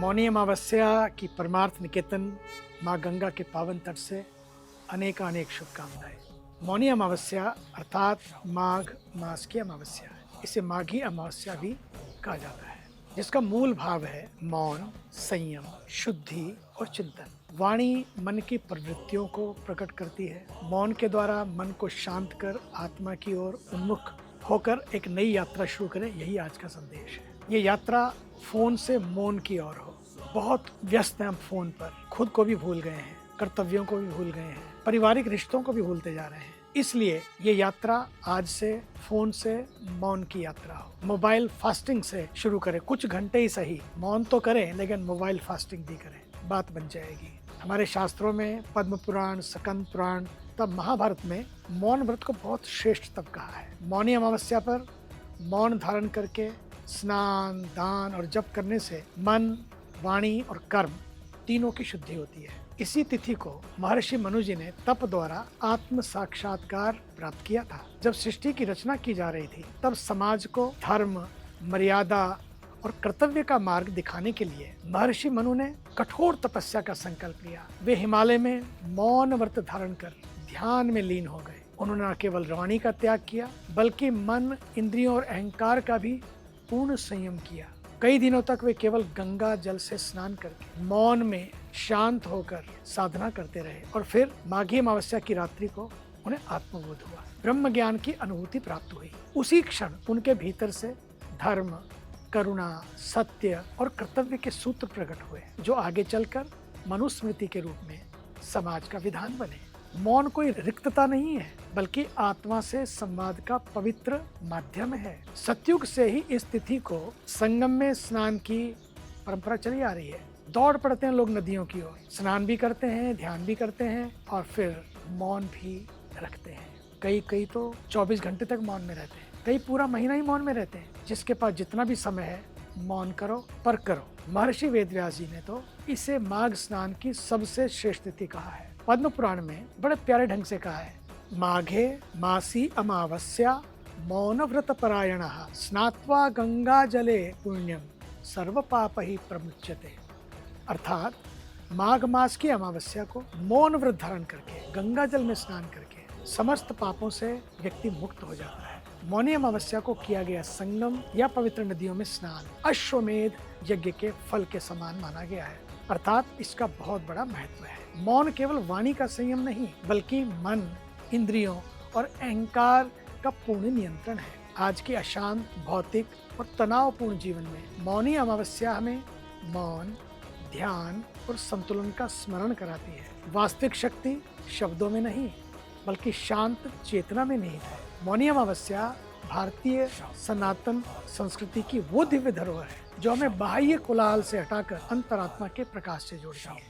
मौनी अमावस्या की परमार्थ निकेतन माँ गंगा के पावन तट से अनेक शुभकामनाएं। मौनी अमावस्या अर्थात माघ मास की अमावस्या है। इसे माघी अमावस्या भी कहा जाता है, जिसका मूल भाव है मौन, संयम, शुद्धि और चिंतन। वाणी मन की प्रवृत्तियों को प्रकट करती है। मौन के द्वारा मन को शांत कर आत्मा की ओर उन्मुख होकर एक नई यात्रा शुरू करें, यही आज का संदेश है। ये यात्रा फोन से मौन की ओर हो। बहुत व्यस्त हैं हम फोन पर, खुद को भी भूल गए हैं, कर्तव्यों को भी भूल गए हैं, पारिवारिक रिश्तों को भी भूलते जा रहे हैं। इसलिए ये यात्रा आज से फोन से मौन की यात्रा हो। मोबाइल फास्टिंग से शुरू करें, कुछ घंटे ही सही, मौन तो करें लेकिन मोबाइल फास्टिंग भी करें, बात बन जाएगी। हमारे शास्त्रों में पद्म पुराण, स्कंद पुराण तब महाभारत में मौन व्रत को बहुत श्रेष्ठ तब कहा है। मौनी अमावस्या पर मौन धारण करके स्नान, दान और जप करने से मन, वाणी और कर्म तीनों की शुद्धि होती है। इसी तिथि को महर्षि मनु जी ने तप द्वारा आत्म साक्षात्कार प्राप्त किया था। जब सृष्टि की रचना की जा रही थी, तब समाज को धर्म, मर्यादा और कर्तव्य का मार्ग दिखाने के लिए महर्षि मनु ने कठोर तपस्या का संकल्प लिया। वे हिमालय में मौन व्रत धारण कर ध्यान में लीन हो गए। उन्होंने न केवल वाणी का त्याग किया, बल्कि मन, इंद्रियों और अहंकार का भी पूर्ण संयम किया। कई दिनों तक वे केवल गंगा जल से स्नान करके मौन में शांत होकर साधना करते रहे और फिर माघी अमावस्या की रात्रि को उन्हें आत्मबोध हुआ, ब्रह्म ज्ञान की अनुभूति प्राप्त हुई। उसी क्षण उनके भीतर से धर्म, करुणा, सत्य और कर्तव्य के सूत्र प्रकट हुए, जो आगे चलकर मनुस्मृति के रूप में समाज का विधान बने। मौन कोई रिक्तता नहीं है, बल्कि आत्मा से संवाद का पवित्र माध्यम है। सतयुग से ही इस तिथि को संगम में स्नान की परंपरा चली आ रही है। दौड़ पड़ते हैं लोग नदियों की ओर, स्नान भी करते हैं, ध्यान भी करते हैं और फिर मौन भी रखते हैं। कई तो 24 घंटे तक मौन में रहते हैं, कई पूरा महीना ही मौन में रहते हैं। जिसके पास जितना भी समय है, मौन करो पर करो। महर्षि वेदव्यास जी ने तो इसे माघ स्नान की सबसे श्रेष्ठ तिथि कहा है। पद्म पुराण में बड़े प्यारे ढंग से कहा है, माघे मासी अमावस्या मौन व्रत परायण स्नात्वा गंगा जले पुण्यम सर्व पाप ही प्रमुच्यते। अर्थात माघ मास की अमावस्या को मौन व्रत धारण करके गंगा जल में स्नान करके समस्त पापों से व्यक्ति मुक्त हो जाता है। मौनी अमावस्या को किया गया संगम या पवित्र नदियों में स्नान अश्वमेध यज्ञ के फल के समान माना गया है, अर्थात इसका बहुत बड़ा महत्व है। मौन केवल वाणी का संयम नहीं, बल्कि मन, इंद्रियों और अहंकार का पूर्ण नियंत्रण है। आज के अशांत, भौतिक और तनावपूर्ण जीवन में मौनी अमावस्या हमें मौन, ध्यान और संतुलन का स्मरण कराती है। वास्तविक शक्ति शब्दों में नहीं, बल्कि शांत चेतना में निहित है। मौनी अमावस्या भारतीय सनातन संस्कृति की वो दिव्य धरोहर है, जो हमें बाह्य कोलाहल से हटाकर अंतरात्मा के प्रकाश से जोड़ती है।